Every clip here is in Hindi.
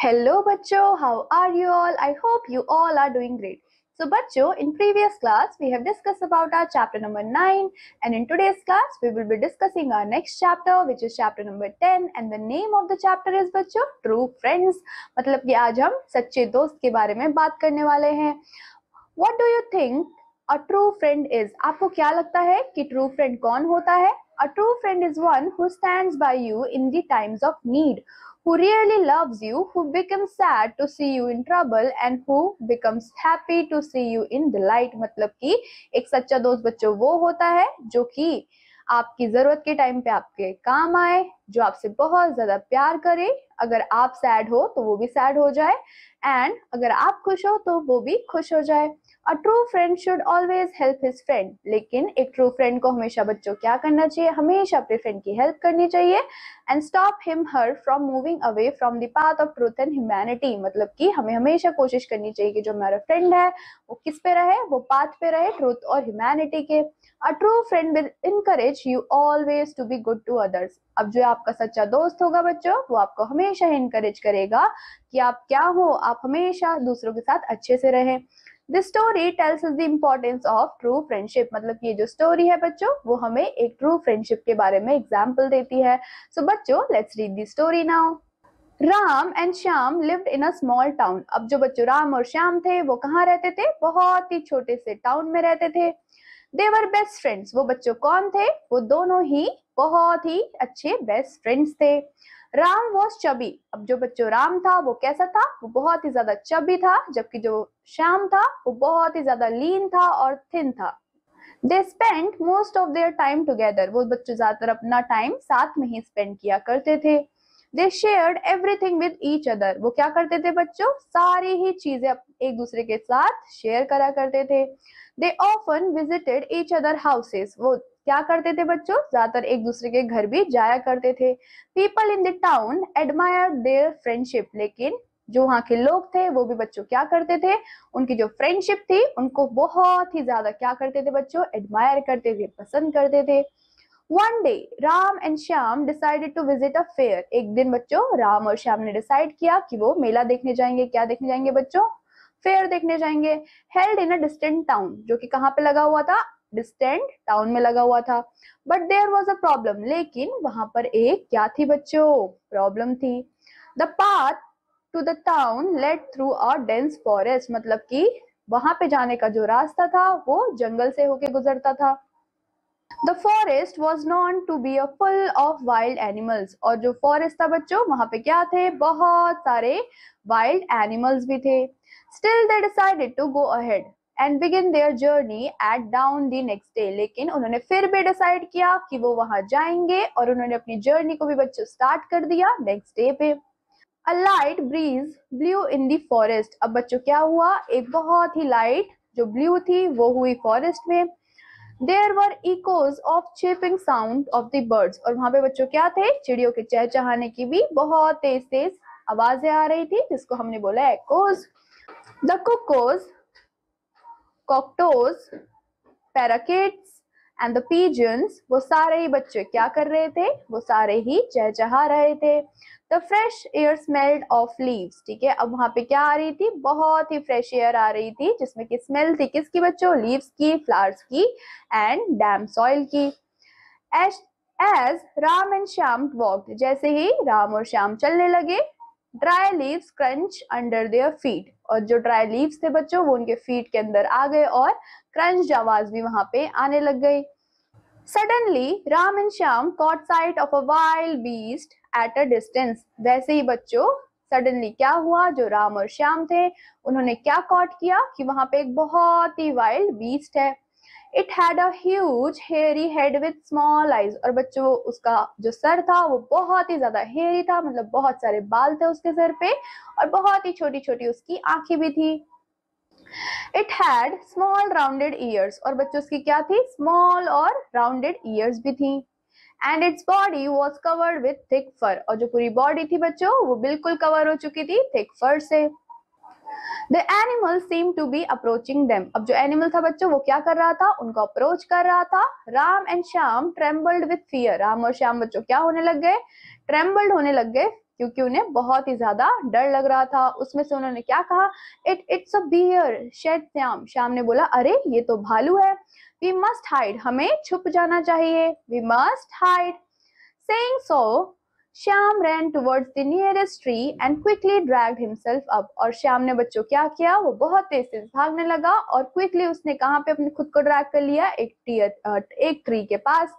Hello बच्चों, how are you all? I hope you all are doing great. So बच्चों, in previous class we have discussed about our chapter number 9 and in today's class we will be discussing our next chapter which is chapter number 10 and the name of the chapter is बच्चों True Friends. मतलब कि आज हम सच्चे दोस्त के बारे में बात करने वाले हैं. What do you think a true friend is? आपको क्या लगता है कि true friend कौन होता है? A true friend is one who stands by you in the times of need, who really loves you, who becomes sad to see you in trouble and who becomes happy to see you in delight. मतलब कि एक सच्चा दोस्त बच्चों वो होता है जो कि आपकी जरूरत के टाइम पे आपके काम आए, जो आपसे बहुत ज्यादा प्यार करे. अगर आप सैड हो तो वो भी सैड हो जाए एंड अगर आप खुश हो तो वो भी खुश हो जाए. अ true friend should always help his friend. लेकिन एक ट्रू फ्रेंड को हमेशा बच्चों क्या करना चाहिए? हमेशा अपने फ्रेंड की हेल्प करनी चाहिए and stop him her from moving away from the path of truth and humanity. मतलब कि हमें हमेशा कोशिश करनी चाहिए कि जो हमारा फ्रेंड है वो किस पे रहे? वो पाथ पे रहे, ट्रूथ और ह्यूमैनिटी के. A true friend will encourage you always to be good to others. अब जो आपका सच्चा दोस्त होगा बच्चों वो आपको हमेशा इनकरेज करेगा कि आप क्या हो, आप हमेशा दूसरों के साथ अच्छे से रहें. This story tells us the importance of true friendship. मतलब ये जो स्टोरी है बच्चों वो हमें एक ट्रू फ्रेंडशिप के बारे में एग्जाम्पल देती है. सो बच्चों let's read the story now. Ram and Shyam lived in a small town. अब जो बच्चों राम और श्याम थे वो कहाँ रहते थे? बहुत ही छोटे से टाउन में रहते थे. दे वर बेस्ट फ्रेंड्स. वो बच्चों कौन थे? वो दोनों ही बहुत ही अच्छे बेस्ट फ्रेंड्स थे. Ram was chubby. अब जो बच्चों राम था वो कैसा था? वो बहुत ही ज्यादा चबी था, जबकि जो श्याम था वो बहुत ही ज्यादा लीन था और थिन था. They spend most of their time together. वो बच्चों ज्यादातर अपना टाइम साथ में ही स्पेंड किया करते थे. दे shared everything with each other. वो क्या करते थे बच्चों? सारी ही चीजें एक दूसरे के साथ शेयर करा करते थे. They often visited each other houses. वो क्या करते थे बच्चों? ज्यादातर एक दूसरे के घर भी जाया करते थे. People in the town admired their friendship. लेकिन जो वहाँ के लोग थे वो भी बच्चों क्या करते थे? उनकी जो फ्रेंडशिप थी उनको बहुत ही ज्यादा क्या करते थे बच्चों? एडमायर करते थे, पसंद करते थे. One day Ram and Shyam decided to visit a fair. एक दिन बच्चों राम और श्याम ने डिसाइड किया कि वो मेला देखने जाएंगे. क्या देखने जाएंगे बच्चों? फेयर देखने जाएंगे. Held in a distant town. जो कि कहाँ पे लगा हुआ था? डिस्टेंट टाउन में लगा हुआ था. But there was a problem. लेकिन वहां पर एक क्या थी बच्चों? प्रॉब्लम थी. The path to the town led through a dense forest. मतलब कि वहां पे जाने का जो रास्ता था वो जंगल से होके गुजरता था. The forest was known to be a full of wild animals. और जो फॉरेस्ट था बच्चों वहां पे क्या थे? बहुत सारे वाइल्ड एनिमल्स भी थे. Still they decided to go ahead and begin their journey at dawn the next day. लेकिन उन्होंने फिर भी डिसाइड किया कि वो वहां जाएंगे और उन्होंने अपनी जर्नी को भी बच्चों स्टार्ट कर दिया नेक्स्ट डे पे. A light breeze blew in the forest. अब बच्चों क्या हुआ? एक बहुत ही लाइट जो ब्लू थी वो हुई फॉरेस्ट में. There were echoes of chirping sound of the birds. और वहां पे बच्चों क्या थे? चिड़ियों के चहचहाने की भी बहुत तेज तेज आवाजें आ रही थी जिसको हमने बोला echoes. The cuckoos, cockatoos, parakeets and the pigeons. वो सारे ही बच्चे क्या कर रहे थे? वो सारे ही चहचहा रहे थे. The fresh air smelled of leaves. ठीक है, अब वहां पे क्या आ रही थी? बहुत ही फ्रेश एयर आ रही थी जिसमें की स्मेल थी किसकी बच्चों? लीव्स की, फ्लावर्स की एंड डैम सॉइल की. As Ram and Shyam walked. जैसे ही राम और श्याम चलने लगे, dry leaves crunch under their feet. और जो ड्राई लीव्स थे बच्चों वो उनके फीट के अंदर आ गए और क्रंच आवाज भी वहां पे आने लग गई. Suddenly Ram and Shyam caught sight of a wild beast at a distance. वैसे ही बच्चों सडनली क्या हुआ? जो राम और श्याम थे उन्होंने क्या कॉट किया कि वहां पे एक बहुत ही वाइल्ड बीस्ट है. It had a huge hairy head with small eyes. और बच्चों उसका जो सर था वो बहुत ही ज्यादा हेयरी था, मतलब बहुत सारे बाल थे उसके सर पे और बहुत ही छोटी छोटी उसकी आंखें भी थी. It had small rounded years. और बच्चों उसकी क्या थी? स्मॉल और राउंडेड ईयर्स भी थी. And its body was covered with thick fur. और जो पूरी बॉडी थी बच्चों वो बिल्कुल कवर हो चुकी थी थिक फर से. The animal seem to be approaching them. अब जो एनिमल था बच्चों वो क्या कर रहा था? उनको अप्रोच कर रहा था. Ram and Shyam trembled with fear. Ram और श्याम बच्चों क्या होने लग गए? ट्रेम्बल्ड होने लग गए क्योंकि उन्हें बहुत ही ज्यादा डर लग रहा था। उसमें से उन्होंने क्या कहा, it's a bear, said Shyam. Shyam ने बोला अरे ये तो भालू है। वी मस्ट हाइड, हमें छुप जाना चाहिए। We must hide. Saying so Shyam ran towards the nearest tree and quickly dragged himself up। और श्याम ने बच्चों क्या किया, वो बहुत तेज से भागने लगा और क्विकली उसने कहाँ पे अपने खुद को ड्रैग कर लिया, एक ट्री के पास।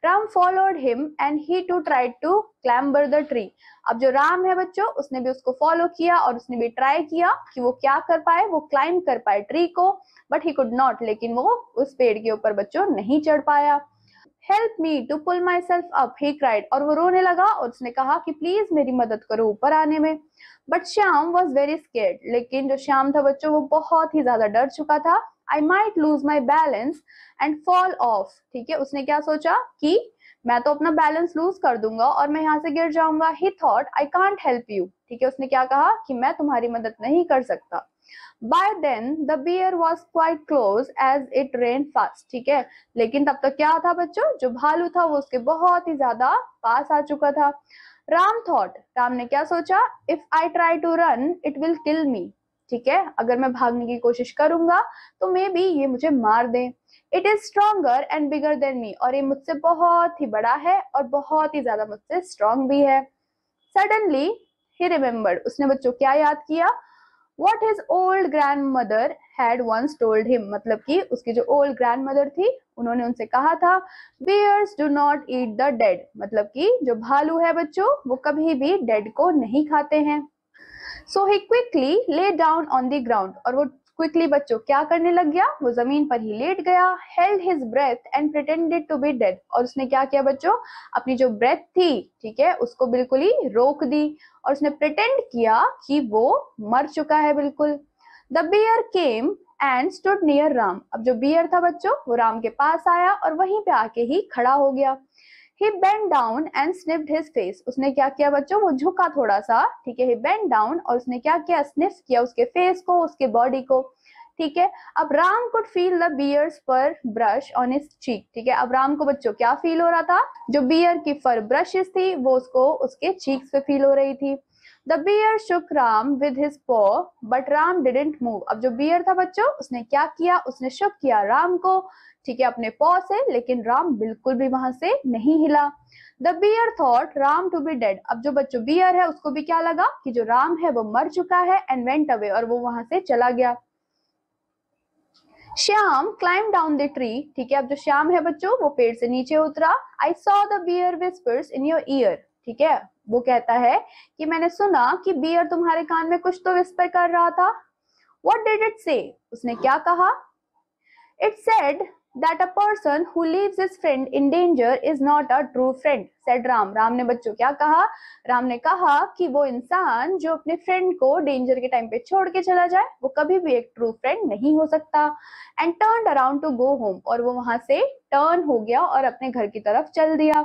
Ram followed him and he too tried to clamber the tree. अब जो राम है बच्चों, उसने भी उसको फॉलो किया और उसने भी ट्राई किया कि वो क्या कर पाए, वो क्लाइंब कर पाए ट्री को, बट ही कुड नॉट, लेकिन वो उस पेड़ के ऊपर बच्चों नहीं चढ़ पाया। Help me to pull myself up, he cried. और वो रोने लगा और उसने कहा कि प्लीज मेरी मदद करो ऊपर आने में। But Shyam was very scared, लेकिन जो श्याम था बच्चों वो बहुत ही ज्यादा डर चुका था। I might lose my balance and fall of. ठीक है, उसने क्या सोचा कि मैं तो अपना बैलेंस लूज कर दूंगा और मैं यहाँ से गिर जाऊंगा। ही thought I can't help you. ठीक है, उसने क्या कहा कि मैं तुम्हारी मदद नहीं कर सकता। By then the bear was quite close as it rained fast। ठीक है, लेकिन तब तक क्या था बच्चों, जो भालू था वो उसके बहुत ही ज्यादा पास आ चुका था। राम थॉट, राम ने क्या सोचा, if I try to run it will kill me. ठीक है, अगर मैं भागने की कोशिश करूंगा तो मे बी ये मुझे मार दे। It is stronger and bigger than me, और ये मुझसे बहुत ही बड़ा है और बहुत ही ज्यादा मुझसे स्ट्रॉन्ग भी है। सडनली ही रिमेम्बर्ड, उसने बच्चों क्या याद किया, What his old grandmother had once told him। मतलब कि उसकी जो old grandmother थी, उन्होंने उनसे कहा था bears do not eat the dead। मतलब कि जो भालू है बच्चों वो कभी भी डेड को नहीं खाते हैं। So he quickly lay down on the ground। और वो क्विकली बच्चों क्या करने लग गया, वो जमीन पर ही लेट गया। held his breath and pretended to be dead। और उसने क्या किया बच्चों, अपनी जो ब्रेथ थी, ठीक है, उसको बिल्कुल ही रोक दी और उसने प्रिटेंड किया कि वो मर चुका है बिल्कुल। The bear came and stood near Ram. अब जो बियर था बच्चों वो राम के पास आया और वहीं पे आके ही खड़ा हो गया। He bent down and sniffed his face। उसने क्या किया बच्चों, वो झुका थोड़ा सा, ठीक है, he bent down और उसने क्या किया, स्निफ किया उसके फेस को, उसके बॉडी को। ठीक है, अब Ram could feel the bear's fur brush on his cheek। ठीक है, अब राम को बच्चों क्या फील हो रहा था, जो बियर की फर ब्रशेस थी वो उसको उसके चीक्स पे फील हो रही थी। The bear shook Ram with his paw, but Ram didn't move। अब जो बियर था बच्चों उसने क्या किया, उसने शुक किया राम को, ठीक है, अपने पॉ से, लेकिन राम बिल्कुल भी वहां से नहीं हिला। The bear thought Ram to be dead. अब जो बच्चों बियर है उसको भी क्या लगा कि जो राम है वो मर चुका है, एंड वेंट अवे, और वो वहां से चला गया। Shyam climb down the tree. ठीक है, अब जो श्याम है बच्चों वो पेड़ से नीचे उतरा। I saw the bear whispers in your ear. ठीक है, वो कहता है कि मैंने सुना कि बियर तुम्हारे कान में कुछ तो विस्पर कर रहा था। What did it say? उसने क्या कहा? It said that a person who leaves his friend in danger is not a true friend, said Ram। Ram ने बच्चों क्या कहा, राम ने कहा कि वो इंसान जो अपने फ्रेंड को डेंजर के टाइम पे छोड़ के चला जाए वो कभी भी एक ट्रू फ्रेंड नहीं हो सकता। And turned around to go home, और वो वहां से टर्न हो गया और अपने घर की तरफ चल दिया।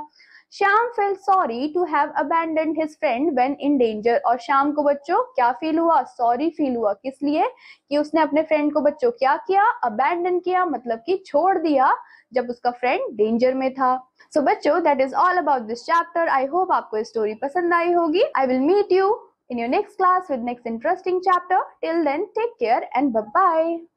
Shyam felt sorry to have abandoned his friend when in danger. और श्याम को बच्चों क्या फील हुआ, सॉरी फील हुआ, किस लिए, कि उसने अपने फ्रेंड को बच्चों क्या किया, अबैंडन किया, मतलब कि छोड़ दिया जब उसका फ्रेंड डेंजर में था। सो बच्चों that is all about this chapter. I hope आपको स्टोरी पसंद आई होगी। I will meet you in your next class with next interesting chapter. Till then, take care and bye bye.